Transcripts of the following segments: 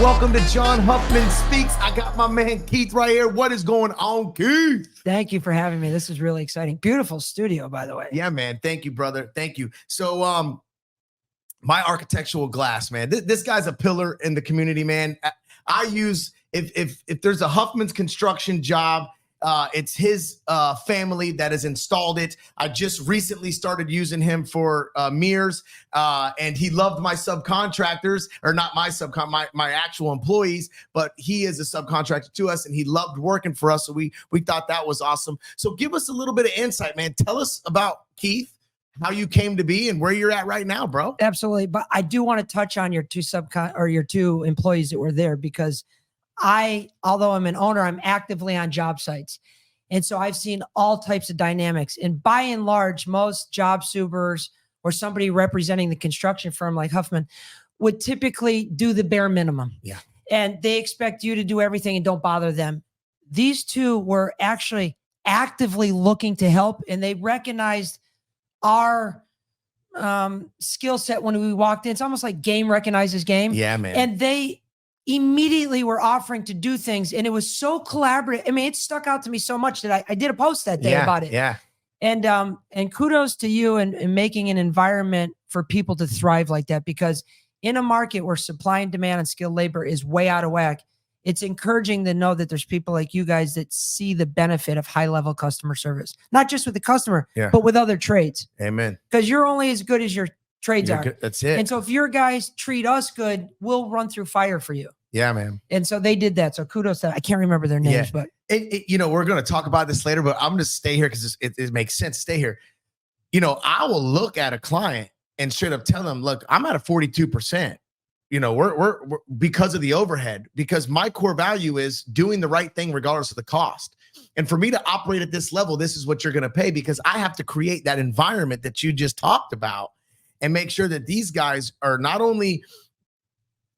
Welcome to John Huffman Speaks. I got my man Keith right here. What is going on, Keith? Thank you for having me. This is really exciting. Beautiful studio, by the way. Yeah, man. Thank you, brother. Thank you. So, my architectural glass, man. This guy's a pillar in the community, man. I use if there's a Huffman's construction job, it's his family that has installed it. I just recently started using him for mirrors, and he loved my subcontractors, or not my actual employees, but he is a subcontractor to us, and he loved working for us. So we thought that was awesome. So give us a little bit of insight, man. Tell us about Keith, how you came to be, and where you're at right now, bro. Absolutely, but I do want to touch on your two employees that were there, because although I'm an owner, I'm actively on job sites. And so I've seen all types of dynamics. And by and large, most job supers or somebody representing the construction firm like Huffman would typically do the bare minimum. Yeah. And they expect you to do everything and don't bother them. These two were actually actively looking to help, and they recognized our skill set when we walked in. It's almost like game recognizes game. Yeah, man. And they immediately were offering to do things, and it was so collaborative. I mean, it stuck out to me so much that I did a post that day about it. Yeah. And kudos to you in making an environment for people to thrive like that, because in a market where supply and demand and skilled labor is way out of whack, it's encouraging to know that there's people like you guys that see the benefit of high-level customer service, not just with the customer, but with other trades. Amen. Because you're only as good as your trades are. Good. That's it. And so if your guys treat us good, we'll run through fire for you. Yeah, man. And so they did that. So kudos to them. I can't remember their names, but we're going to talk about this later, but I'm going to stay here because it makes sense to stay here. I will look at a client and straight up tell them, look, I'm at a 42%. We're because of the overhead, because my core value is doing the right thing regardless of the cost. And for me to operate at this level, this is what you're going to pay, because I have to create that environment that you just talked about and make sure that these guys are not only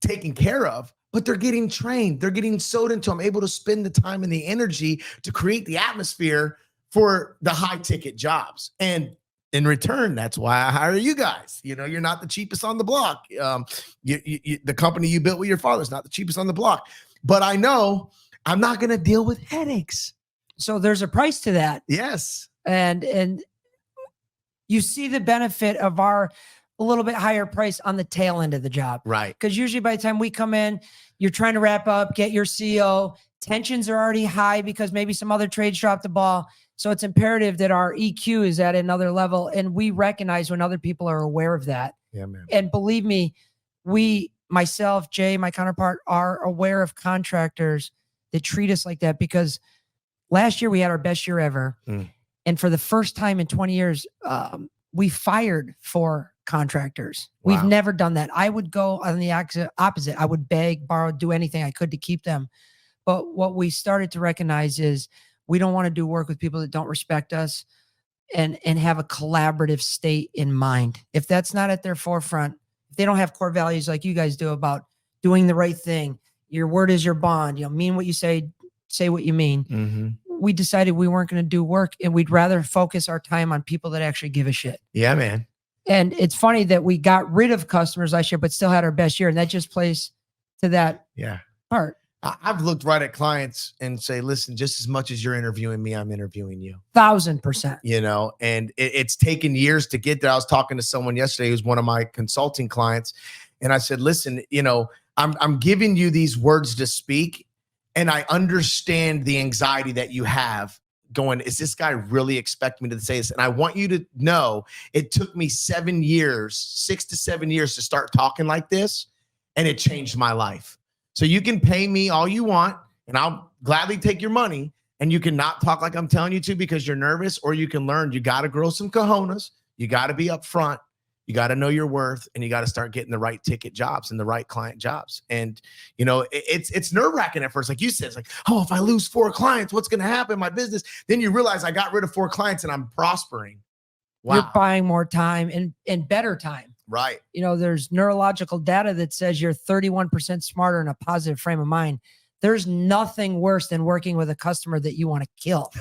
taken care of, but they're getting trained. They're getting sewed into. I'm able to spend the time and the energy to create the atmosphere for the high ticket jobs. And in return, that's why I hire you guys. You're not the cheapest on the block. The company you built with your father is not the cheapest on the block. But I know I'm not going to deal with headaches. So there's a price to that. Yes. And you see the benefit of our a little bit higher price on the tail end of the job. Right. Because usually by the time we come in, you're trying to wrap up, get your CO. Tensions are already high because maybe some other trades dropped the ball. So it's imperative that our EQ is at another level. And we recognize when other people are aware of that. Yeah, man. And believe me, myself, Jay, my counterpart, are aware of contractors that treat us like that, because last year we had our best year ever. And for the first time in 20 years, we fired 4 contractors. Wow. We've never done that. I would go on the opposite. I would beg, borrow, do anything I could to keep them. But what we started to recognize is we don't want to do work with people that don't respect us and have a collaborative state in mind. If that's not at their forefront, if they don't have core values like you guys do about doing the right thing, your word is your bond, mean what you say what you mean. We decided we weren't going to do work, and we'd rather focus our time on people that actually give a shit. Yeah, man. And it's funny that we got rid of customers last year, but still had our best year. And that just plays to that part. I've looked right at clients and say, listen, just as much as you're interviewing me, I'm interviewing you. 1000%. And it's taken years to get there. I was talking to someone yesterday who's one of my consulting clients. And I said, listen, I'm giving you these words to speak. And I understand the anxiety that you have going, is this guy really expecting me to say this? And I want you to know it took me 7 years, 6 to 7 years to start talking like this. And it changed my life. So you can pay me all you want, and I'll gladly take your money, and you can not talk like I'm telling you to because you're nervous, or you can learn you got to grow some cojones. You got to be upfront. You got to know your worth, and you got to start getting the right ticket jobs and the right client jobs. And, it's nerve-wracking at first. Like you said, it's like, oh, if I lose 4 clients, what's going to happen in my business? Then you realize I got rid of 4 clients and I'm prospering. Wow. You're buying more time and better time. Right. There's neurological data that says you're 31% smarter in a positive frame of mind. There's nothing worse than working with a customer that you want to kill.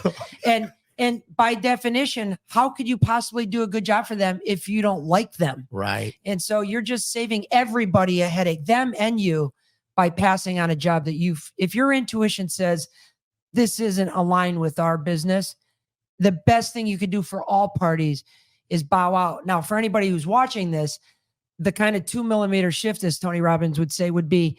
And by definition, how could you possibly do a good job for them if you don't like them? Right. And so you're just saving everybody a headache, them and you, by passing on a job that if your intuition says this isn't aligned with our business, the best thing you could do for all parties is bow out. Now, for anybody who's watching this, the kind of 2mm shift, as Tony Robbins would say, would be,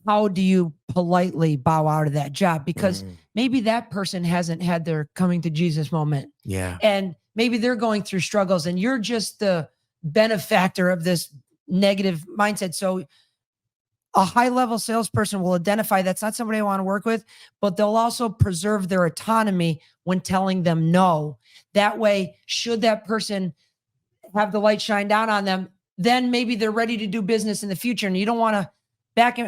how do you politely bow out of that job? Because maybe that person hasn't had their coming to Jesus moment. Yeah. And maybe they're going through struggles and you're just the benefactor of this negative mindset. So a high-level salesperson will identify that's not somebody I want to work with, but they'll also preserve their autonomy when telling them no. That way, should that person have the light shine down on them, then maybe they're ready to do business in the future. And you don't want to,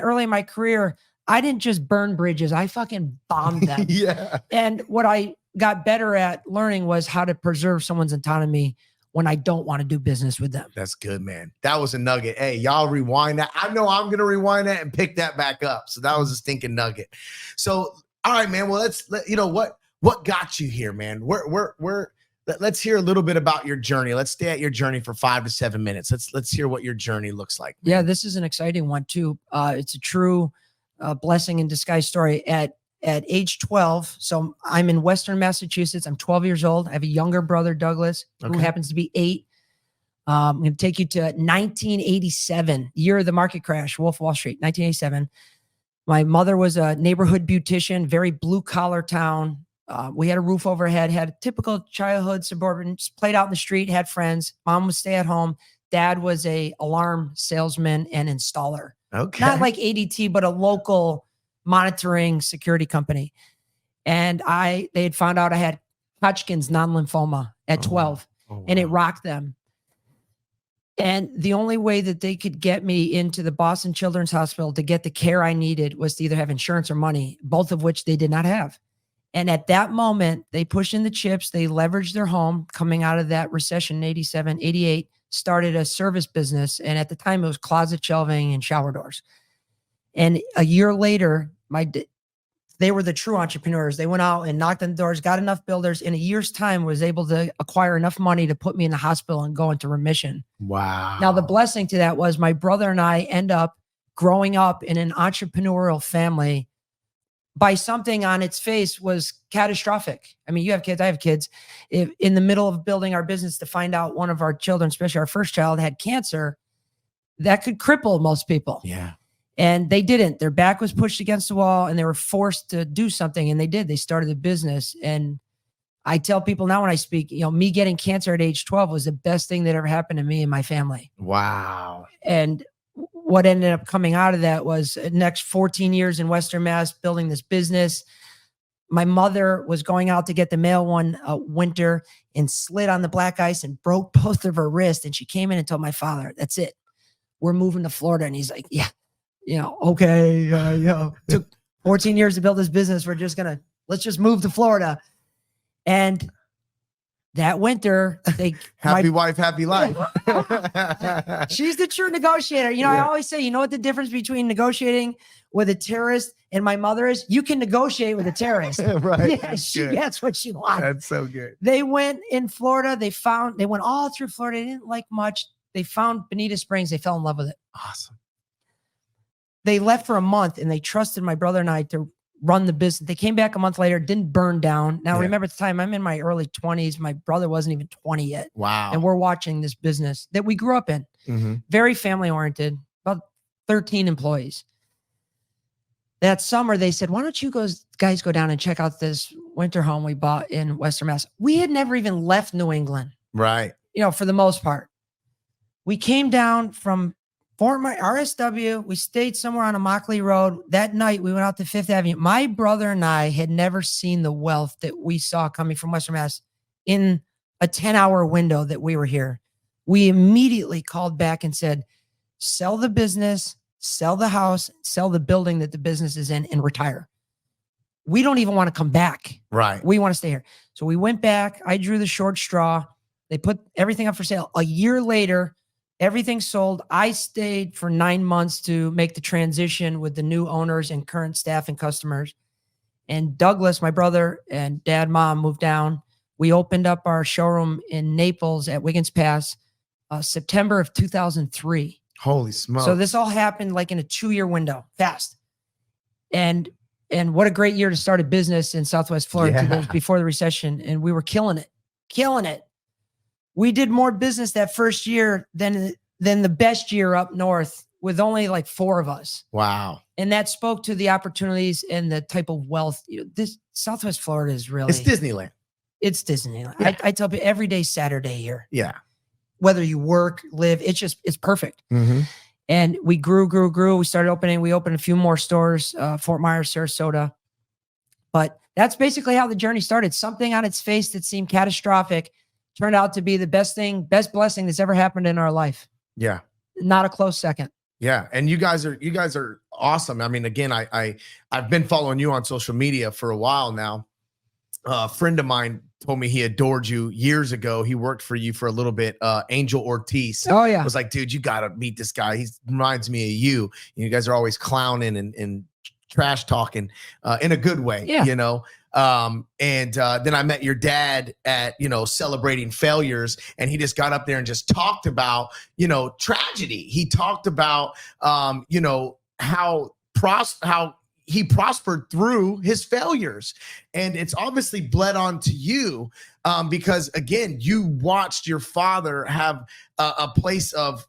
early in my career, I didn't just burn bridges. I fucking bombed them. Yeah. And what I got better at learning was how to preserve someone's autonomy when I don't want to do business with them. That's good, man. That was a nugget. Hey, y'all rewind that. I know I'm going to rewind that and pick that back up. So that was a stinking nugget. So, all right, man. Well, what got you here, man? Let's hear a little bit about your journey. Let's stay at your journey for 5 to 7 minutes. Let's hear what your journey looks like, man. Yeah, this is an exciting one too. It's a true blessing in disguise story. At age 12, so I'm in Western Massachusetts. I'm 12 years old. I have a younger brother, Douglas, who happens to be 8. I'm going to take you to 1987, year of the market crash, Wolf of Wall Street, 1987. My mother was a neighborhood beautician, very blue collar town. We had a roof overhead, had a typical childhood suburban, played out in the street, had friends. Mom would stay at home. Dad was a alarm salesman and installer. Okay. Not like ADT, but a local monitoring security company. And they had found out I had Hodgkin's non-lymphoma at 12, and it rocked them. And the only way that they could get me into the Boston Children's Hospital to get the care I needed was to either have insurance or money, both of which they did not have. And at that moment, they pushed in the chips. They leveraged their home coming out of that recession in 87, 88, started a service business. And at the time, it was closet shelving and shower doors. And a year later, they were the true entrepreneurs. They went out and knocked on the doors, got enough builders. In a year's time, was able to acquire enough money to put me in the hospital and go into remission. Wow. Now, the blessing to that was my brother and I end up growing up in an entrepreneurial family by something on its face was catastrophic. I mean, you have kids, I have kids. If in the middle of building our business to find out one of our children, especially our first child, had cancer, that could cripple most people. Yeah. And they didn't. Their back was pushed against the wall and they were forced to do something. And they did. They started a business. And I tell people now when I speak, me getting cancer at age 12 was the best thing that ever happened to me and my family. Wow. And what ended up coming out of that was the next 14 years in Western Mass building this business. My mother was going out to get the mail one winter and slid on the black ice and broke both of her wrists. And she came in and told my father, that's it. We're moving to Florida. And he's like, yeah. Okay, took 14 years to build this business. Let's just move to Florida. And that winter, happy wife, happy life. She's the true negotiator. I always say, what the difference between negotiating with a terrorist and my mother is? You can negotiate with a terrorist. Right. Yeah, she gets what she wants. That's so good. They went in Florida. They went all through Florida. They didn't like much. They found Bonita Springs. They fell in love with it. Awesome. They left for a month and they trusted my brother and I to run the business. They came back a month later, didn't burn down. Now, remember at the time, I'm in my early 20s. My brother wasn't even 20 yet. Wow. And we're watching this business that we grew up in. Very family oriented, about 13 employees. That summer, they said, why don't you guys go down and check out this winter home we bought in Western Mass? We had never even left New England. Right. For the most part. We came down from Fort my RSW. We stayed somewhere on Immokalee Road. That night, we went out to Fifth Avenue. My brother and I had never seen the wealth that we saw coming from Western Mass in a 10-hour window that we were here. We immediately called back and said, sell the business, sell the house, sell the building that the business is in, and retire. We don't even want to come back. Right. We want to stay here. So we went back. I drew the short straw. They put everything up for sale. A year later, everything sold. I stayed for 9 months to make the transition with the new owners and current staff and customers. And Douglas, my brother, and dad, mom moved down. We opened up our showroom in Naples at Wiggins Pass, September of 2003. Holy smokes. So this all happened like in a 2-year window, fast. And what a great year to start a business in Southwest Florida. Yeah. That was before the recession, and we were killing it. We did more business that first year than the best year up north, with only like 4 of us. Wow. And that spoke to the opportunities and the type of wealth. This Southwest Florida is really, It's Disneyland. It's Disneyland. Yeah. I tell people every day Saturday here. Yeah. Whether you work, live, it's perfect. Mm-hmm. And we grew. We opened a few more stores, Fort Myers, Sarasota. But that's basically how the journey started. Something on its face that seemed catastrophic turned out to be the best blessing that's ever happened in our life. Yeah. Not a close second. Yeah. And you guys are awesome. I mean, again, I've been following you on social media for a while now. A friend of mine told me he adored you years ago. He worked for you for a little bit. Angel Ortiz. Oh yeah. I was like, dude, you got to meet this guy. He reminds me of you. You guys are always clowning and trash talking in a good way, Yeah. you know? Then I met your dad at, celebrating failures, and he just got up there and just talked about, tragedy. He talked about, how he prospered through his failures, and it's obviously bled onto you because again, you watched your father have a place of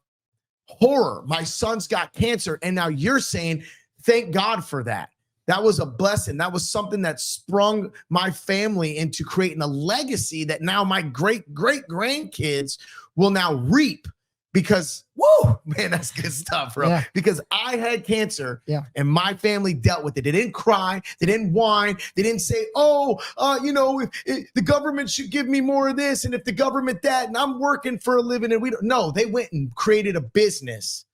horror. My son's got cancer, and now you're saying, thank God for that. That was a blessing. That was something that sprung my family into creating a legacy that now my great grandkids will now reap. Because, whoa, man, that's good stuff, bro. Yeah. Because I had cancer, Yeah. and my family dealt with it. They didn't cry. They didn't whine. They didn't say, if the government should give me more of this, and if the government that, and I'm working for a living, and we don't. No, they went and created a business.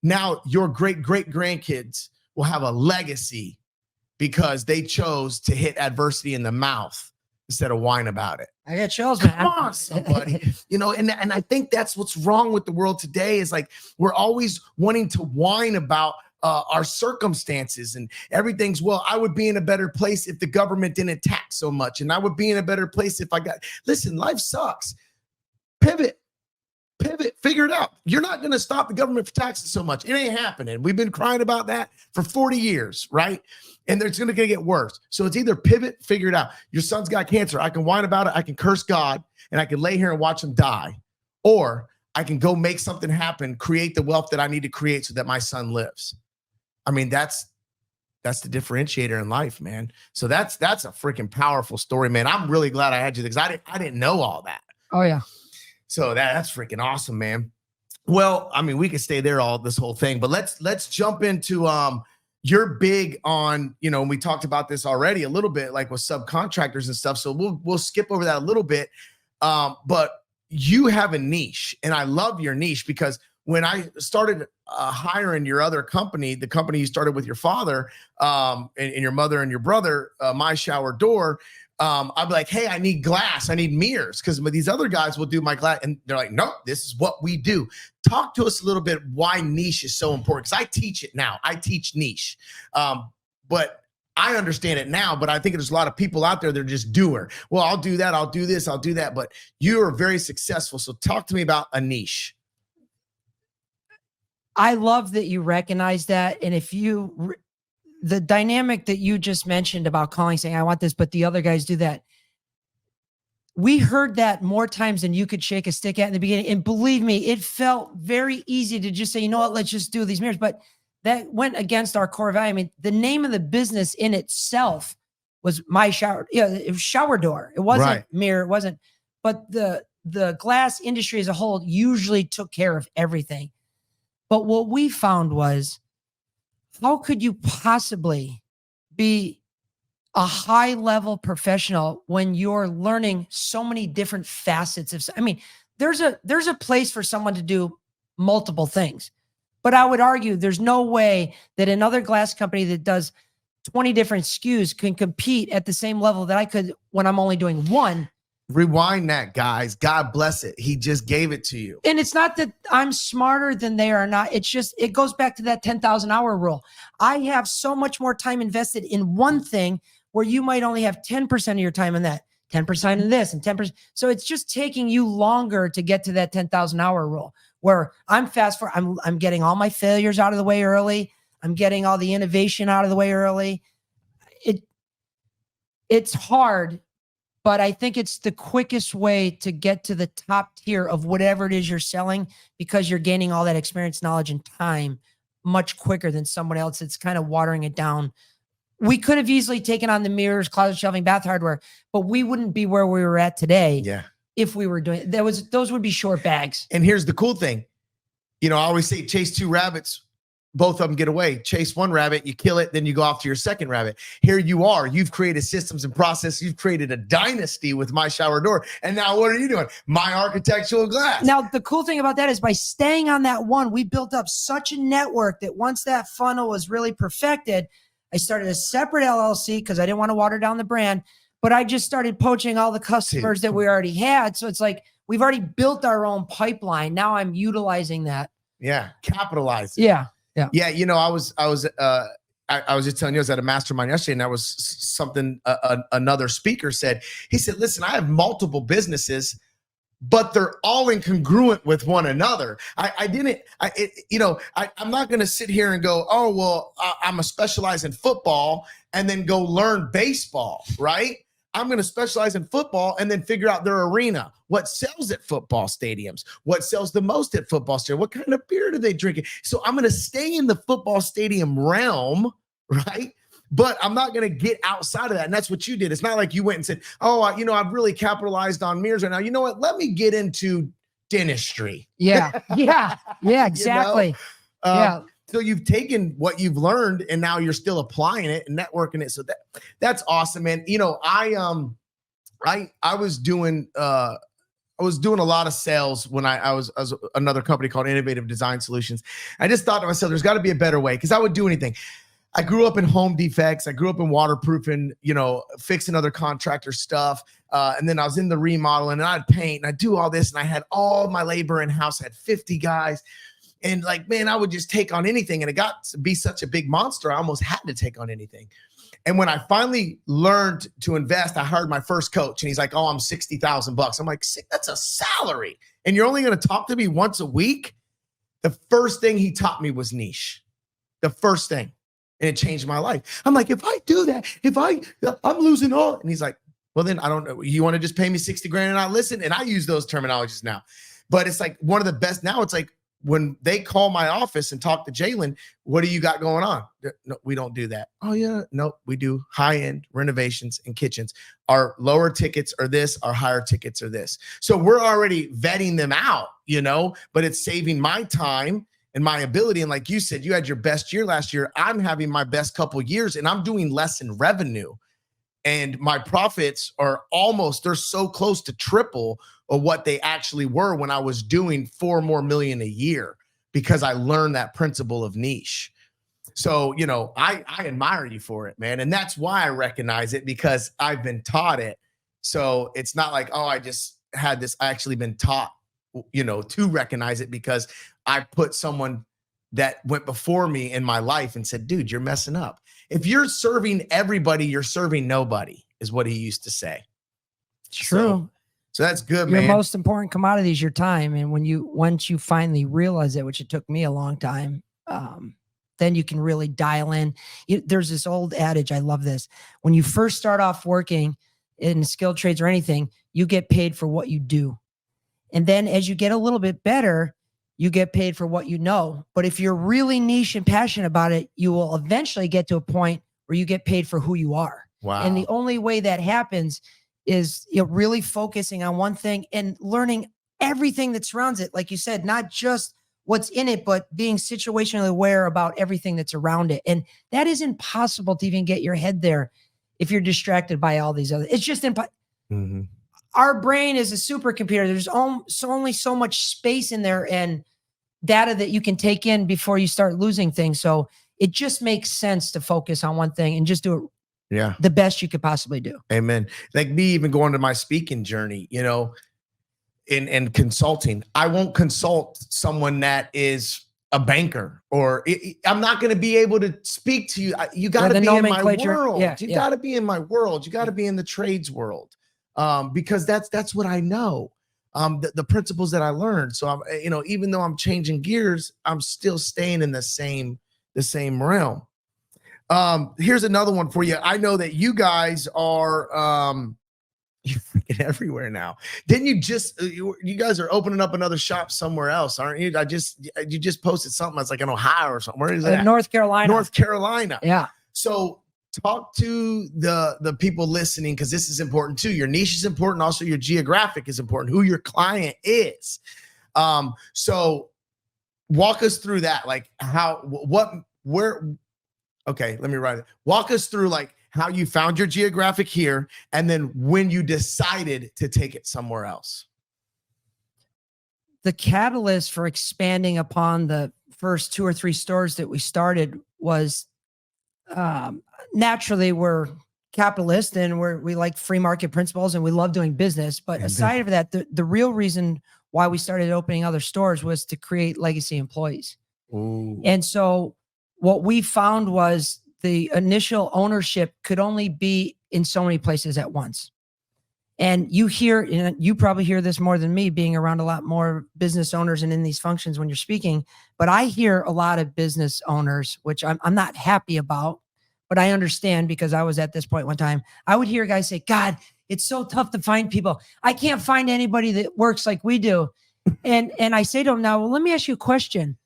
Now your great grandkids will have a legacy because they chose to hit adversity in the mouth instead of whine about it. I got chills, man. Come on, somebody. And I think that's what's wrong with the world today is like we're always wanting to whine about our circumstances and everything's, well, I would be in a better place if the government didn't tax so much. And I would be in a better place if listen, life sucks. Pivot, figure it out. You're not going to stop the government from taxing so much. It ain't happening. We've been crying about that for 40 years, right? And it's going to get worse. So it's either pivot, figure it out. Your son's got cancer. I can whine about it. I can curse God, and I can lay here and watch him die. Or I can go make something happen, create the wealth that I need to create so that my son lives. I mean, that's the differentiator in life, man. So that's a freaking powerful story, man. I'm really glad I had you because I didn't know all that. Oh yeah. So that's freaking awesome, man. Well, I mean, we could stay there this whole thing, but let's jump into you're big on, we talked about this already a little bit, like with subcontractors and stuff. So we'll skip over that a little bit. But you have a niche, and I love your niche because when I started hiring your other company, the company you started with your father and your mother and your brother, My Shower Door, I'd be like, hey, I need glass. I need mirrors. Because these other guys will do my glass. And they're like, no, this is what we do. Talk to us a little bit why niche is so important. Because I teach it now. I teach niche. But I understand it now. But I think there's a lot of people out there that are just doer. Well, I'll do that. I'll do this. I'll do that. But you are very successful. So talk to me about a niche. I love that you recognize that. And if the dynamic that you just mentioned about calling, saying, I want this, but the other guys do that. We heard that more times than you could shake a stick at in the beginning. And believe me, it felt very easy to just say, you know what, let's just do these mirrors. But that went against our core value. I mean, the name of the business in itself was My Shower. Yeah, it was Shower Door. It wasn't Right. Mirror. It wasn't. But the glass industry as a whole usually took care of everything. But what we found was, how could you possibly be a high level professional when you're learning so many different facets of, I mean, there's a place for someone to do multiple things, but I would argue there's no way that another glass company that does 20 different SKUs can compete at the same level that I could when I'm only doing one. Rewind that, guys. God bless it. He just gave it to you. And it's not that I'm smarter than they are not. It's just, it goes back to that 10,000 hour rule. I have so much more time invested in one thing where you might only have 10% of your time in that, 10% in this and 10%. So it's just taking you longer to get to that 10,000 hour rule. where I'm fast forward. I'm getting all my failures out of the way early. I'm getting all the innovation out of the way early. It's hard, but I think it's the quickest way to get to the top tier of whatever it is you're selling, because you're gaining all that experience, knowledge, and time much quicker than someone else. It's kind of watering it down. We could have easily taken on the mirrors, closet shelving, bath hardware, but we wouldn't be where we were at today. Yeah. If we were doing those would be short bags. And here's the cool thing. I always say chase 2 rabbits, both of them get away. Chase 1 rabbit, you kill it, then you go off to your second rabbit. Here you are. You've created systems and process. You've created a dynasty with My Shower Door. And now what are you doing? My Architectural Glass. Now, the cool thing about that is by staying on that one, we built up such a network that once that funnel was really perfected, I started a separate LLC because I didn't want to water down the brand, but I just started poaching all the customers that we already had. So it's like, we've already built our own pipeline. Now I'm utilizing that. Yeah. Capitalize. Yeah. Yeah. I was just telling you, I was at a mastermind yesterday, and that was something another speaker said. He said, listen, I have multiple businesses, but they're all incongruent with one another. I'm not going to sit here and go, oh, well, I'm a specialize in football and then go learn baseball, right? I'm going to specialize in football and then figure out their arena. What sells at football stadiums? What sells the most at football stadiums? What kind of beer do they drink? So I'm going to stay in the football stadium realm, right? But I'm not going to get outside of that. And that's what you did. It's not like you went and said, oh, I've really capitalized on mirrors right now. You know what? Let me get into dentistry. Yeah, exactly. Yeah. So you've taken what you've learned and now you're still applying it and networking it. So that's awesome, man. I was doing a lot of sales when I was another company called Innovative Design Solutions. I just thought to myself, there's got to be a better way, because I would do anything. I grew up in home defects. I grew up in waterproofing, fixing other contractor stuff. And then I was in the remodeling, and I'd paint and I'd do all this. And I had all my labor in house. I had 50 guys. And I would just take on anything. And it got to be such a big monster, I almost had to take on anything. And when I finally learned to invest, I hired my first coach, and he's like, oh, I'm $60,000. I'm like, that's a salary. And you're only going to talk to me once a week? The first thing he taught me was niche. The first thing. And it changed my life. I'm like, if I do that, I'm losing all. And he's like, well, then I don't know. You want to just pay me 60 grand and not listen? And I use those terminologies now. But it's like one of the best now. It's like, when they call my office and talk to Jalen, what do you got going on? No, we don't do that. Oh yeah, no, we do high-end renovations and kitchens. Our lower tickets are this, our higher tickets are this. So we're already vetting them out, but it's saving my time and my ability. And like you said, you had your best year last year. I'm having my best couple years, and I'm doing less in revenue. And my profits they're so close to triple of what they actually were when I was doing $4 million more a year, because I learned that principle of niche. So, I admire you for it, man. And that's why I recognize it, because I've been taught it. So it's not like, oh, I just had this. I actually been taught, to recognize it, because I put someone that went before me in my life and said, dude, you're messing up. If you're serving everybody, you're serving nobody, is what he used to say. True. So that's good, Your man. most important commodity is your time. And once you finally realize it, which it took me a long time, then you can really dial in. There's this old adage. I love this. When you first start off working in skilled trades or anything, you get paid for what you do. And then as you get a little bit better, you get paid for what you know. But if you're really niche and passionate about it, you will eventually get to a point where you get paid for who you are. Wow. And the only way that happens is really focusing on one thing and learning everything that surrounds it. Like you said, not just what's in it, but being situationally aware about everything that's around it. And that is impossible to even get your head there if you're distracted by all these other. It's just impossible. Mm-hmm. Our brain is a supercomputer. There's only so much space in there and data that you can take in before you start losing things. So it just makes sense to focus on one thing and just do it the best you could possibly do. Amen. Like me even going to my speaking journey, in consulting, I won't consult someone that is a banker, or I'm not going to be able to speak to you. You got to be in my world. You got to be in my world. You got to be in the trades world, because that's what I know. the principles that I learned. So I'm, even though I'm changing gears, I'm still staying in the same realm. Here's another one for you. I know that you guys are you're freaking everywhere now. Then you guys are opening up another shop somewhere else, aren't you? You just posted something that's like in Ohio or something. Where is that? North Carolina. North Carolina. Yeah. So talk to the people listening, because this is important too. Your niche is important. Also, your geographic is important. Who your client is. So walk us through that. Like okay, let me write it. Walk us through like how you found your geographic here, and then when you decided to take it somewhere else. The catalyst for expanding upon the first 2 or 3 stores that we started was naturally we're capitalist and we like free market principles and we love doing business. But aside of that, the real reason why we started opening other stores was to create legacy employees. Ooh. And so what we found was the initial ownership could only be in so many places at once. And you probably hear this more than me, being around a lot more business owners and in these functions when you're speaking, but I hear a lot of business owners, which I'm not happy about, but I understand because I was at this point one time. I would hear guys say, God, it's so tough to find people. I can't find anybody that works like we do. And I say to them now, well, let me ask you a question.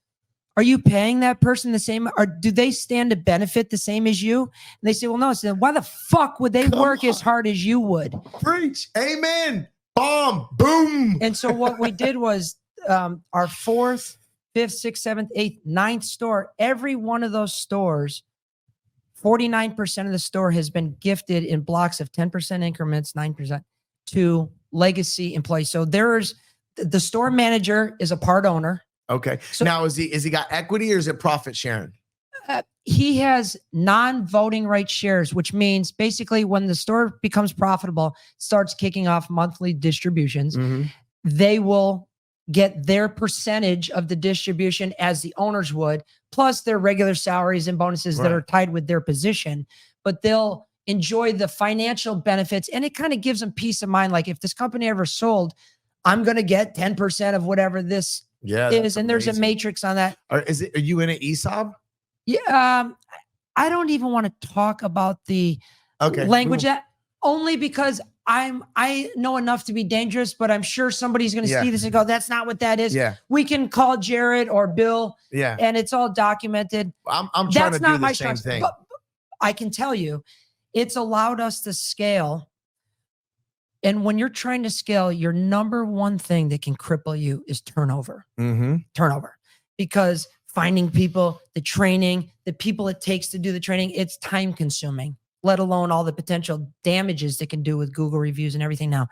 Are you paying that person the same, or do they stand to benefit the same as you? And they say, well, no. So why the fuck would they work as hard as you would? Preach. Amen. Bomb. Boom. And so what we did was our 4th, 5th, 6th, 7th, 8th, 9th store, every one of those stores, 49% of the store has been gifted in blocks of 10% increments, 9% to legacy employees. So the store manager is a part owner. Okay. So now is he got equity or is it profit sharing? He has non-voting right shares, which means basically when the store becomes profitable, starts kicking off monthly distributions, they will get their percentage of the distribution as the owners would, plus their regular salaries and bonuses that are tied with their position, but they'll enjoy the financial benefits. And it kind of gives them peace of mind. Like if this company ever sold, I'm going to get 10% of whatever this is. And there's a matrix on that. Are you in an ESOP? Yeah. I don't even want to talk about the language only because I know enough to be dangerous, but I'm sure somebody's going to see this and go, that's not what that is. Yeah. We can call Jared or Bill. Yeah. And it's all documented. I'm trying to do the same thing. But I can tell you, it's allowed us to scale. And when you're trying to scale, your number one thing that can cripple you is turnover. Turnover. Because finding people, the training, the people it takes to do the training, it's time consuming, let alone all the potential damages that can do with Google reviews and everything. Now,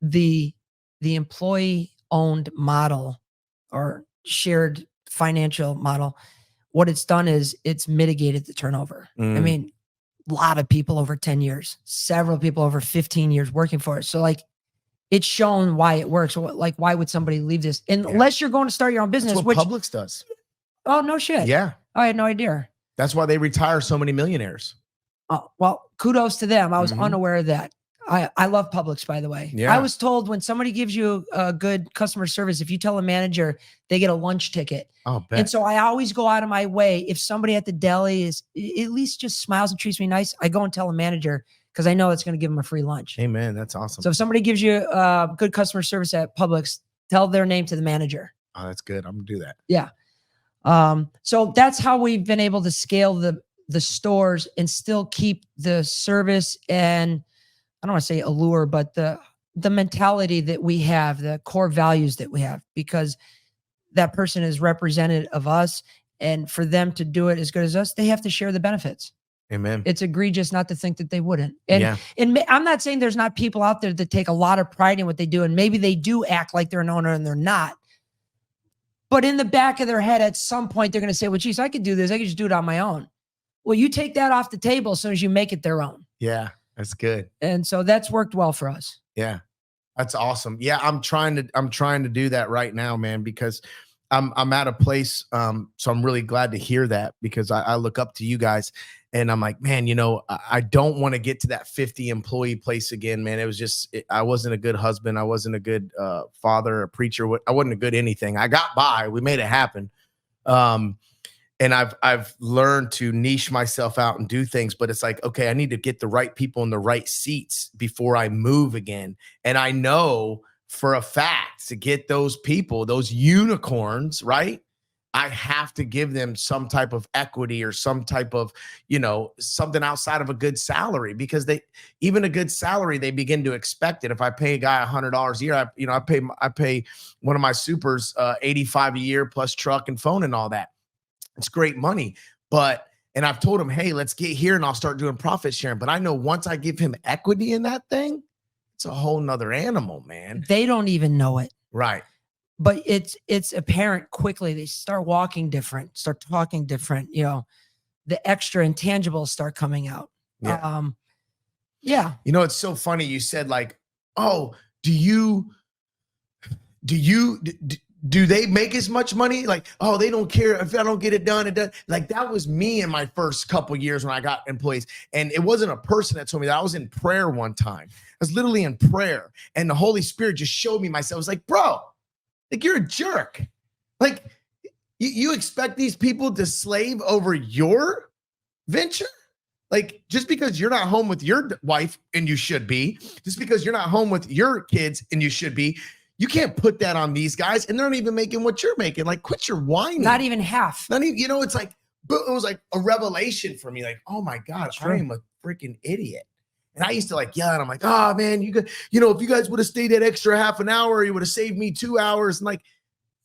the employee owned model or shared financial model, what it's done is it's mitigated the turnover. I mean, a lot of people over 10 years, several people over 15 years working for it. So like it's shown why it works. Like why would somebody leave this unless you're going to start your own business? That's what Publix does. Oh, no shit. Yeah. I had no idea. That's why they retire so many millionaires. Well, kudos to them. I was unaware of that. I love Publix, by the way. Yeah. I was told when somebody gives you a good customer service, if you tell a manager, they get a lunch ticket. Oh, bet. And so I always go out of my way. If somebody at the deli is at least just smiles and treats me nice, I go and tell a manager because I know it's going to give them a free lunch. Amen. That's awesome. So if somebody gives you good customer service at Publix, tell their name to the manager. Oh, that's good. I'm going to do that. Yeah. So that's how we've been able to scale the stores and still keep the service and I don't want to say allure, but the mentality that we have, the core values that we have, because that person is representative of us. And for them to do it as good as us, they have to share the benefits. Amen. It's egregious not to think that they wouldn't. And I'm not saying there's not people out there that take a lot of pride in what they do. And maybe they do act like they're an owner and they're not. But in the back of their head, at some point, they're going to say, well, geez, I could do this. I could just do it on my own. Well, you take that off the table as soon as you make it their own. Yeah, that's good. And so that's worked well for us. Yeah, that's awesome. Yeah, I'm trying to do that right now, man, because I'm at a place. So I'm really glad to hear that, because I look up to you guys, and I'm like, man, I don't want to get to that 50 employee place again, man. It was just, I wasn't a good husband. I wasn't a good father, a preacher. I wasn't a good anything. I got by. We made it happen. And I've learned to niche myself out and do things, but it's like, okay, I need to get the right people in the right seats before I move again. And I know for a fact, to get those people, those unicorns, right? I have to give them some type of equity or some type of, something outside of a good salary, because even a good salary, they begin to expect it. If I pay a guy $100 a year, I pay one of my supers $85 a year plus truck and phone and all that. It's great money, and I've told him, hey, let's get here and I'll start doing profit sharing. But I know once I give him equity in that thing, it's a whole nother animal, man. They don't even know it. Right. But it's apparent quickly. They start walking different, start talking different, the extra intangibles start coming out. Yeah. Yeah. It's so funny. You said like, oh, do they make as much money? Like, oh, they don't care if I don't get it done. It does. Like, that was me in my first couple of years when I got employees. And it wasn't a person that told me that. I was in prayer one time. I was literally in prayer, and the Holy Spirit just showed me myself. I was like, bro, like, you're a jerk. Like, you expect these people to slave over your venture? Like, just because you're not home with your wife, and you should be, just because you're not home with your kids, and you should be, you can't put that on these guys, and they're not even making what you're making. Like, quit your whining. Not even half. Not even, it's like, it was like a revelation for me. Like, oh my God, I am a freaking idiot. And I used to like yell, and I'm like, oh man, if you guys would have stayed that extra half an hour, you would have saved me 2 hours. And like,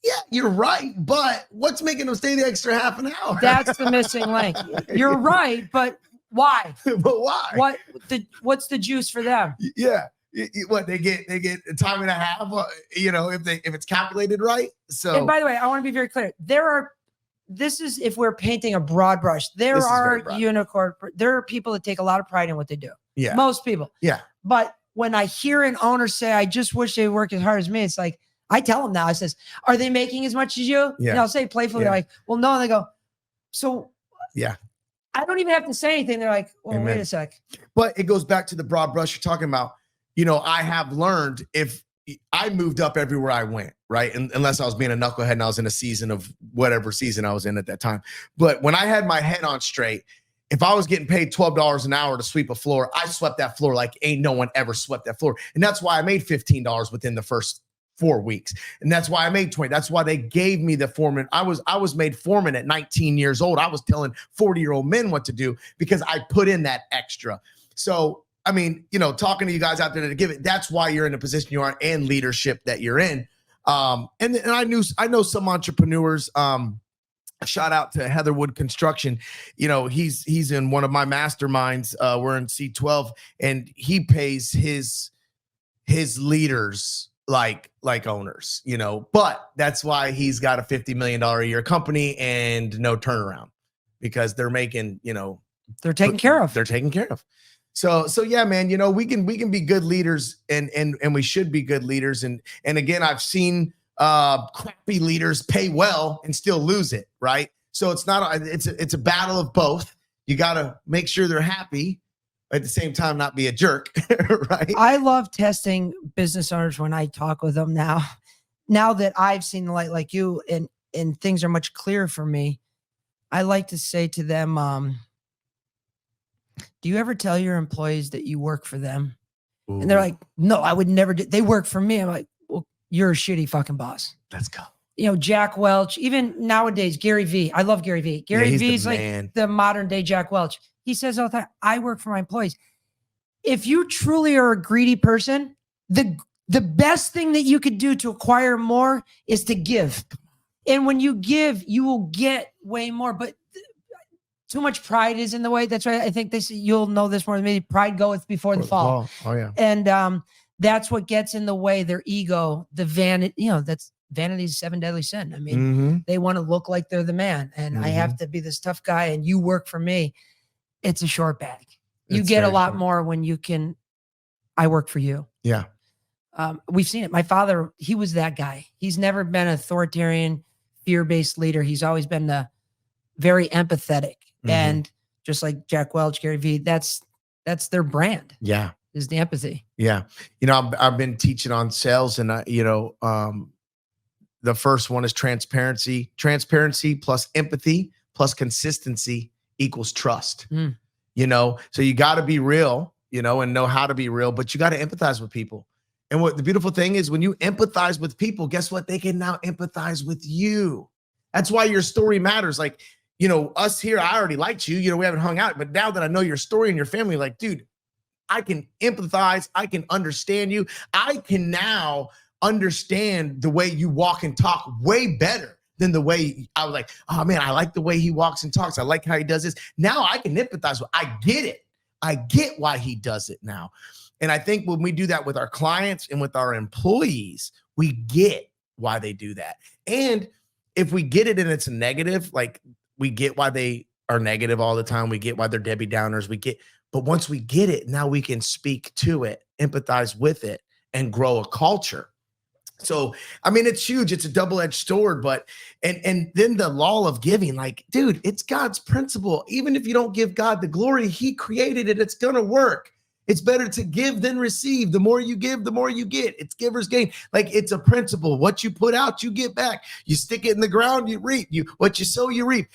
yeah, you're right. But what's making them stay the extra half an hour? That's the missing link. You're right, but why? But why? What's the juice for them? Yeah. What they get a time and a half, if it's calculated right. So, and by the way, I want to be very clear. This is if we're painting a broad brush. There are people that take a lot of pride in what they do. Yeah. Most people. Yeah. But when I hear an owner say, I just wish they work as hard as me, it's like, I tell them now, I says, are they making as much as you? Yeah. And I'll say playfully, like, well, no. And they go, so yeah. I don't even have to say anything. They're like, well, Amen. Wait a sec. But it goes back to the broad brush you're talking about. I have learned, if I moved up everywhere I went, right? And unless I was being a knucklehead and I was in a season of whatever season I was in at that time. But when I had my head on straight, if I was getting paid $12 an hour to sweep a floor, I swept that floor like ain't no one ever swept that floor. And that's why I made $15 within the first 4 weeks. And that's why I made 20. That's why they gave me the foreman. I was made foreman at 19 years old. I was telling 40-year-old men what to do because I put in that extra. So, I mean, talking to you guys out there to give it, that's why you're in the position you are and leadership that you're in. And I know some entrepreneurs, shout out to Heatherwood Construction. He's in one of my masterminds. We're in C12, and he pays his leaders like owners, but that's why he's got a $50 million a year company and no turnaround, because they're making, they're taken care of. They're taken care of. So yeah, man, we can be good leaders, and we should be good leaders. And again, I've seen crappy leaders pay well and still lose it. Right. So it's a battle of both. You got to make sure they're happy, at the same time, not be a jerk. Right. I love testing business owners when I talk with them now that I've seen the light like you, and things are much clearer for me. I like to say to them, do you ever tell your employees that you work for them? Ooh. And they're like, no, I would never do. They work for me. I'm like, well, you're a shitty fucking boss. Let's go. Jack Welch, even nowadays, Gary Vee. I love Gary Vee. Gary Vee's like the modern day Jack Welch. He says all the time, I work for my employees. If you truly are a greedy person, the best thing that you could do to acquire more is to give. And when you give, you will get way more. But too much pride is in the way. That's why I think you'll know this more than me. Pride goeth before the fall. Oh yeah. And that's what gets in the way. Their ego, the vanity. That's vanity's 7 deadly sin. I mean, They want to look like they're the man, and I have to be this tough guy. And you work for me. It's a short bag. You get a lot more when you can. I work for you. Yeah. We've seen it. My father, he was that guy. He's never been authoritarian, fear-based leader. He's always been very empathetic. And just like Jack Welch, Gary Vee, that's their brand. Yeah. Is the empathy. Yeah. I've been teaching on sales, and the first one is transparency. Transparency plus empathy plus consistency equals trust. So you got to be real, and know how to be real, but you got to empathize with people. And what the beautiful thing is, when you empathize with people, guess what? They can now empathize with you. That's why your story matters. Like, us here, I already liked you, we haven't hung out, but now that I know your story and your family, like, dude, I can empathize. I can understand you. I can now understand the way you walk and talk way better than the way I was like, oh man, I like the way he walks and talks. I like how he does this. Now I can empathize with, I get it. I get why he does it now. And I think when we do that with our clients and with our employees, we get why they do that. And if we get it and it's a negative, like we get why they are negative all the time. We get why they're Debbie Downers. But once we get it, now we can speak to it, empathize with it, and grow a culture. So, I mean, it's huge. It's a double-edged sword, but, and then the law of giving, like, dude, it's God's principle. Even if you don't give God the glory, he created it. It's going to work. It's better to give than receive. The more you give, the more you get. It's giver's gain. Like, it's a principle. What you put out, you get back. You stick it in the ground, you reap. What you sow, you reap.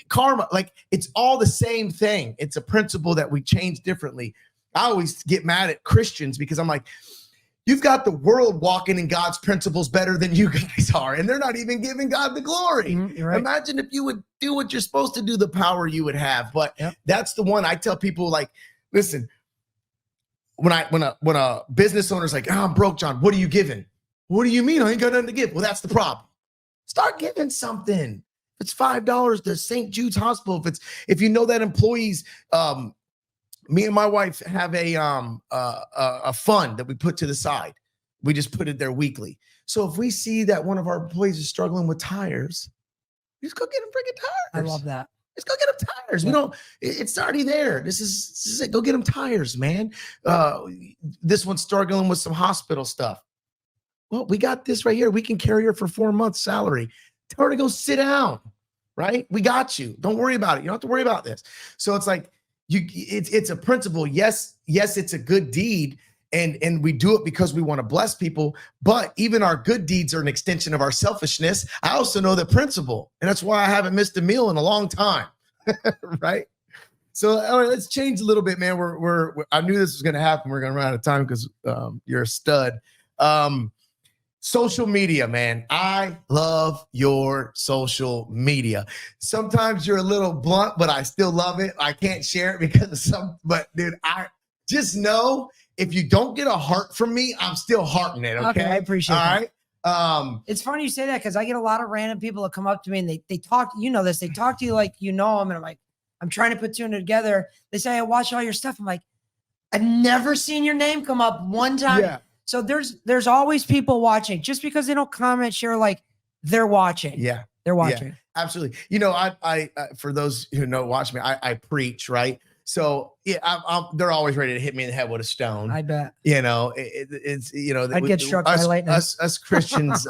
Karma, like, it's all the same thing. It's a principle that we change differently. I always get mad at Christians because I'm like, you've got the world walking in God's principles better than you guys are, and they're not even giving God the glory. Right. Imagine if you would do what you're supposed to do, the power you would have. But that's the one I tell people, like, listen, when a business owner's like, oh, I'm broke, John, what are you giving? What do you mean? I ain't got nothing to give. Well, that's the problem. Start giving something. If it's $5 to St. Jude's Hospital, if you know that employees, me and my wife have a fund that we put to the side. We just put it there weekly. So if we see that one of our employees is struggling with tires, we just go get them freaking tires. I love that. Let's go get them tires. We don't, it's already there. This is it. Go get them tires, man. This one's struggling with some hospital stuff. Well, we got this right here. We can carry her for 4 months salary. Tell her to go sit down, right? We got you. Don't worry about it. You don't have to worry about this. So it's like, it's a principle. Yes, it's a good deed. And we do it because we want to bless people, but even our good deeds are an extension of our selfishness. I also know the principle, and that's why I haven't missed a meal in a long time, right? So all right, let's change a little bit, man. I knew this was going to happen. We're going to run out of time because you're a stud. Social media, man. I love your social media. Sometimes you're a little blunt, but I still love it. I can't share it because of but dude, I just know if you don't get a heart from me, I'm still hearting it. Okay. I appreciate it. All right. It's funny you say that because I get a lot of random people that come up to me and they talk, they talk to you like you know them. And I'm like, I'm trying to put two and two together. They say, I watch all your stuff. I'm like, I've never seen your name come up one time. Yeah. So there's always people watching. Just because they don't comment, share, like they're watching. Yeah. They're watching. Yeah, absolutely. I for those who know, watch me, I preach, right? So yeah, they're always ready to hit me in the head with a stone. I bet. It's I'd get struck by lightning. Us Christians,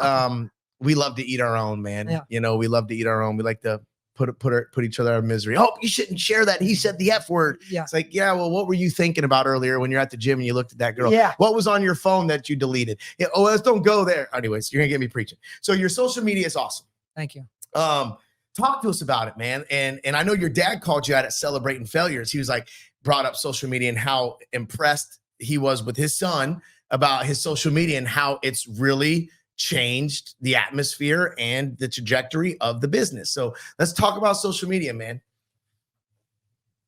we love to eat our own, man. Yeah. We love to eat our own. We like to put each other in misery. Oh, you shouldn't share that. He said the F word. Yeah. It's like, yeah, well, what were you thinking about earlier when you're at the gym and you looked at that girl? Yeah. What was on your phone that you deleted? Yeah, oh, let's don't go there. Anyways, you're gonna get me preaching. So your social media is awesome. Thank you. Talk to us about it, man. And I know your dad called you out at Celebrating Failures. He was like, brought up social media and how impressed he was with his son about his social media and how it's really changed the atmosphere and the trajectory of the business. So let's talk about social media, man.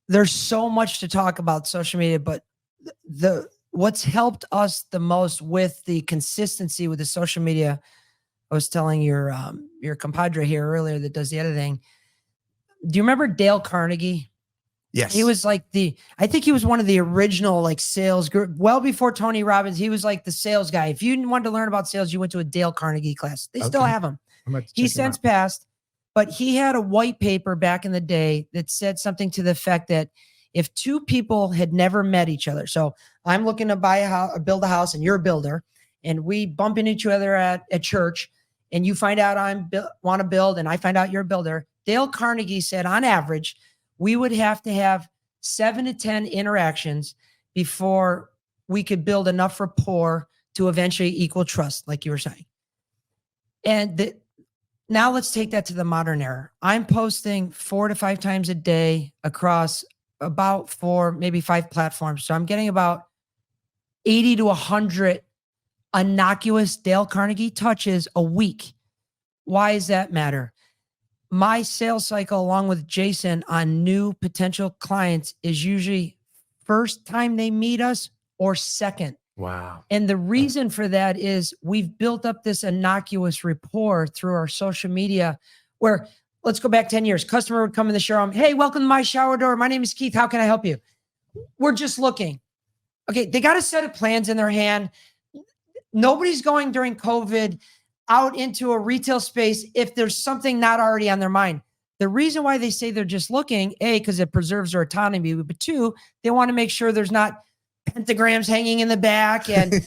There's so much to talk about social media, but what's helped us the most with the consistency with the social media, I was telling your compadre here earlier that does the editing. Do you remember Dale Carnegie? Yes. He was like I think he was one of the original like sales group. Well before Tony Robbins, he was like the sales guy. If you wanted to learn about sales, you went to a Dale Carnegie class. They still have him. He's since passed, but he had a white paper back in the day that said something to the effect that if two people had never met each other, so I'm looking to buy a house, build a house, and you're a builder, and we bump into each other at church, and you find out want to build and I find out you're a builder, Dale Carnegie said on average, we would have to have 7 to 10 interactions before we could build enough rapport to eventually equal trust, like you were saying. And now let's take that to the modern era. I'm posting 4 to 5 times a day across about 4, maybe 5 platforms. So I'm getting about 80 to 100 innocuous Dale Carnegie touches a week. Why does that matter? My sales cycle, along with Jason, on new potential clients is usually first time they meet us or second. Wow. And the reason for that is we've built up this innocuous rapport through our social media where, let's go back 10 years. Customer would come in the showroom. Hey, welcome to my shower door. My name is Keith. How can I help you? We're just looking. Okay. They got a set of plans in their hand. Nobody's going during COVID out into a retail space if there's something not already on their mind. The reason why they say they're just looking, A, because it preserves their autonomy, but 2, they want to make sure there's not pentagrams hanging in the back and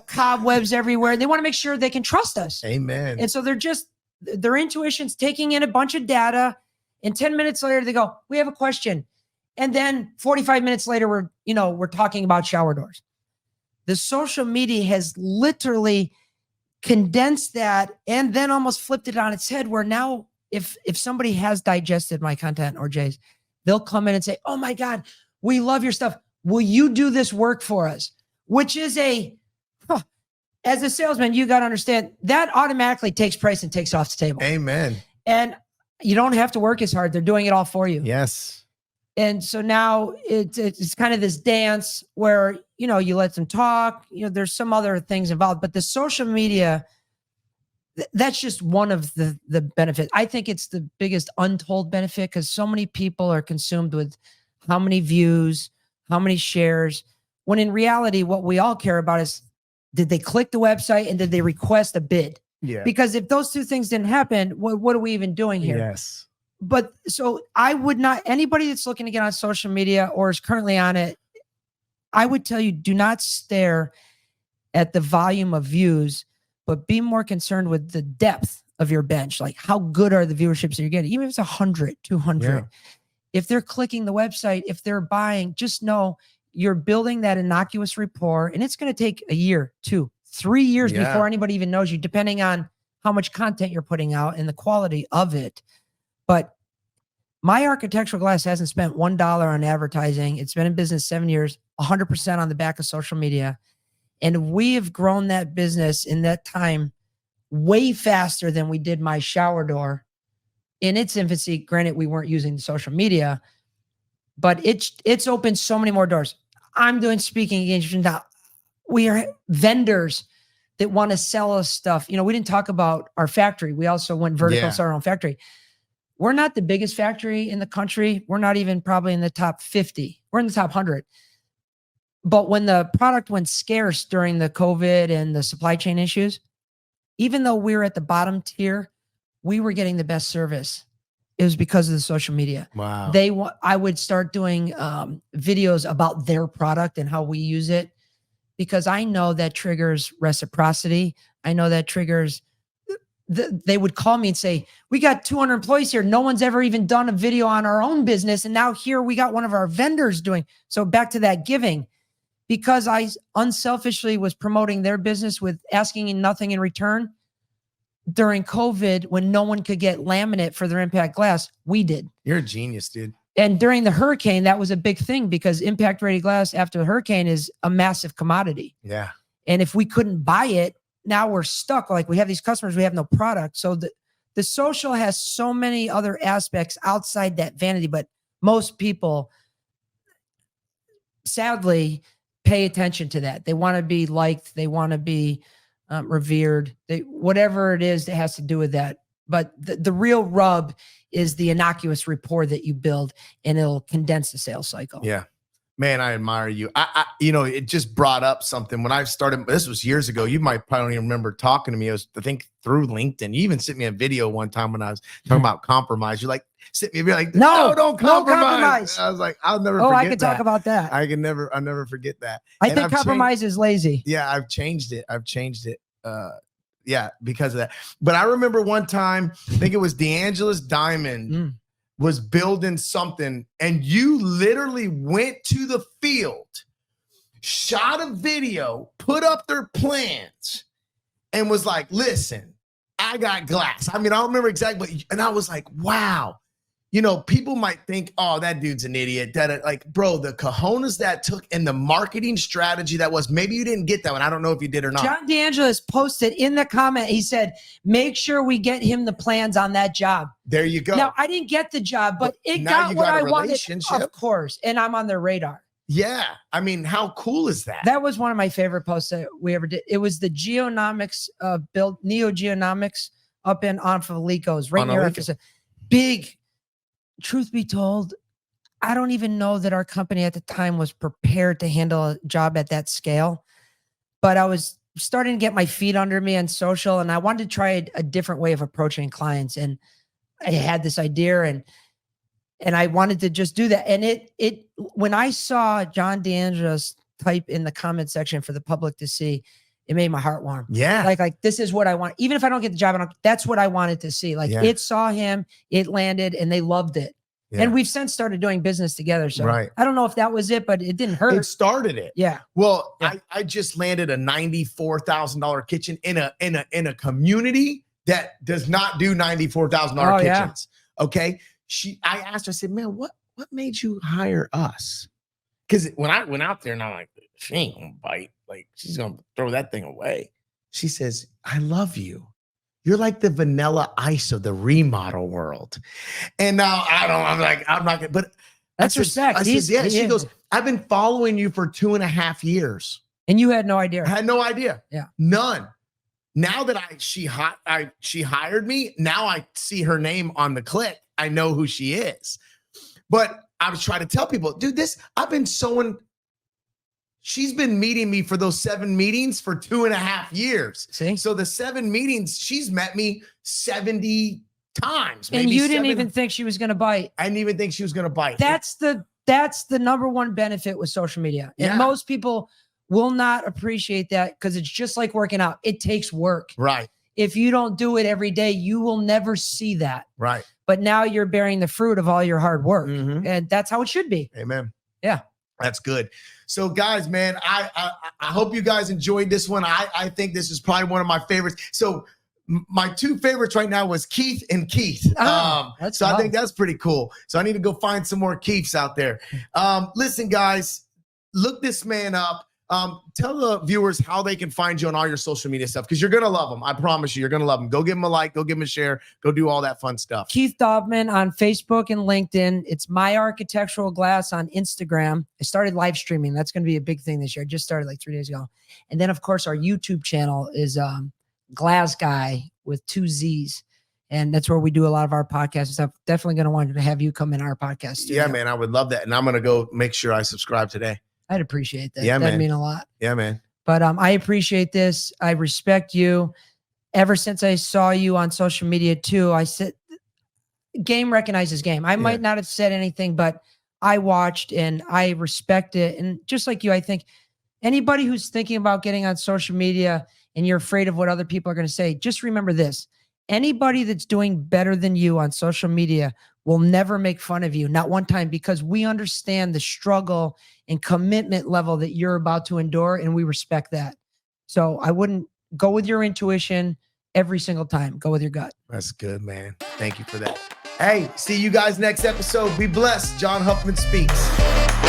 cobwebs everywhere. They want to make sure they can trust us. Amen. And so their intuition's taking in a bunch of data, and 10 minutes later they go, we have a question. And then 45 minutes later, we're talking about shower doors. The social media has literally condensed that and then almost flipped it on its head, where now if somebody has digested my content or Jay's, they'll come in and say, oh my God, we love your stuff. Will you do this work for us? Which is as a salesman, you got to understand that automatically takes price and takes off the table. Amen. And you don't have to work as hard. They're doing it all for you. Yes. And so now it's kind of this dance where, you let them talk, there's some other things involved, but the social media, that's just one of the benefits. I think it's the biggest untold benefit because so many people are consumed with how many views, how many shares, when in reality, what we all care about is, did they click the website and did they request a bid? Yeah. Because if those 2 things didn't happen, what are we even doing here? Yes. But so I would not, anybody that's looking to get on social media or is currently on it, I would tell you, do not stare at the volume of views, but be more concerned with the depth of your bench. Like, how good are the viewerships that you're getting? Even if it's 100, 200, Yeah. If they're clicking the website, if they're buying, just know you're building that innocuous rapport, and it's going to take a year, 2, 3 years before anybody even knows you, depending on how much content you're putting out and the quality of it. But my architectural glass hasn't spent $1 on advertising. It's been in business 7 years, 100% on the back of social media. And we have grown that business in that time way faster than we did my shower door in its infancy. Granted, we weren't using the social media, but it's opened so many more doors. I'm doing speaking engagements now. We are vendors that want to sell us stuff. We didn't talk about our factory. We also went vertical, started our own factory. We're not the biggest factory in the country. We're not even probably in the top 50. We're in the top 100. But when the product went scarce during the COVID and the supply chain issues, even though we were at the bottom tier, we were getting the best service. It was because of the social media. Wow. I would start doing videos about their product and how we use it, because I know that triggers reciprocity. I know that triggers they would call me and say, we got 200 employees here. No one's ever even done a video on our own business. And now here we got one of our vendors doing. So back to that giving, because I unselfishly was promoting their business with asking nothing in return. During COVID, when no one could get laminate for their impact glass, we did. You're a genius, dude. And during the hurricane, that was a big thing because impact rated glass after the hurricane is a massive commodity. Yeah. And if we couldn't buy it, now we're stuck. Like, we have these customers, we have no product. So the social has so many other aspects outside that vanity, but most people sadly pay attention to that. They want to be liked. They want to be revered. Whatever it is that has to do with that. But the real rub is the innocuous rapport that you build, and it'll condense the sales cycle. Yeah. Man, I admire you. It just brought up something when I started. This was years ago. You might probably don't even remember talking to me. It was, I think, through LinkedIn. You even sent me a video one time when I was talking about compromise. You're like, sent me a video like, no, don't compromise. I was like, I'll never forget that. I could talk about that. I'll never forget that. I think compromise is lazy. Yeah, I've changed it. Yeah, because of that. But I remember one time, I think it was D'Angela's Diamond was building something, and you literally went to the field, shot a video, put up their plans, and was like, listen, I got glass. I mean, I don't remember exactly, and I was like, wow. You know, people might think, oh, that dude's an idiot. Like, bro, the cojones that took and the marketing strategy that was, maybe you didn't get that one. I don't know if you did or not. John DeAngelis posted in the comment, he said, make sure we get him the plans on that job. There you go. Now, I didn't get the job, but it got what I wanted. Of course. And I'm on their radar. Yeah. I mean, how cool is that? That was one of my favorite posts that we ever did. It was the Geonomics build, Neo Geonomics up in Onfalico's right near Ephesus. Big. Truth be told, I don't even know that our company at the time was prepared to handle a job at that scale, but I was starting to get my feet under me on social, and I wanted to try a different way of approaching clients. And I had this idea, and I wanted to just do that. And it when I saw John DeAngelis type in the comment section for the public to see, it made my heart warm. Yeah. Like this is what I want. Even if I don't get the job, that's what I wanted to see. Like it saw him, it landed, and they loved it. Yeah. And we've since started doing business together. So I don't know if that was it, but it didn't hurt. It started it. Yeah. Well, I just landed a $94,000 kitchen in a community that does not do $94,000 kitchens. Yeah. Okay. I asked her, I said, man, what made you hire us? Because when I went out there and I'm like, she ain't gonna bite. Like, she's gonna throw that thing away. She says, I love you. You're like the vanilla ice of the remodel world. And now I'm not gonna, but that's respect. I said, yeah. She goes, I've been following you for 2.5 years. And you had no idea. I had no idea. Yeah. None. Now that she hired me, now I see her name on the click. I know who she is. But I was trying to tell people, dude, I've been sowing. She's been meeting me for those 7 meetings for 2.5 years. See? So the 7 meetings, she's met me 70 times. And you didn't even think she was going to bite. I didn't even think she was going to bite. That's the number one benefit with social media. And most people will not appreciate that because it's just like working out. It takes work. Right. If you don't do it every day, you will never see that. Right. But now you're bearing the fruit of all your hard work. Mm-hmm. And that's how it should be. Amen. Yeah. That's good. So guys, man, I hope you guys enjoyed this one. I think this is probably one of my favorites. So my 2 favorites right now was Keith and Keith. So I think that's pretty cool. So I need to go find some more Keiths out there. Listen, guys, look this man up. Tell the viewers how they can find you on all your social media stuff, because you're going to love them. I promise you, you're going to love them. Go give them a like, go give them a share, go do all that fun stuff. Keith Daubmann on Facebook and LinkedIn. It's My Architectural Glass on Instagram. I started live streaming. That's going to be a big thing this year. I just started like 3 days ago. And then, of course, our YouTube channel is Glass Guy with 2 Z's. And that's where we do a lot of our podcasts and stuff. Definitely going to want to have you come in our podcast studio. Yeah, man, I would love that. And I'm going to go make sure I subscribe today. I'd appreciate that. Yeah, That'd mean a lot. Yeah, man. But I appreciate this. I respect you. Ever since I saw you on social media too, I said, game recognizes game. I might not have said anything, but I watched and I respect it. And just like you, I think anybody who's thinking about getting on social media and you're afraid of what other people are going to say, just remember this. Anybody that's doing better than you on social media will never make fun of you, not one time, because we understand the struggle and commitment level that you're about to endure, and we respect that. So I wouldn't go with your intuition every single time. Go with your gut. That's good, man. Thank you for that. Hey, see you guys next episode. Be blessed. John Huffman Speaks.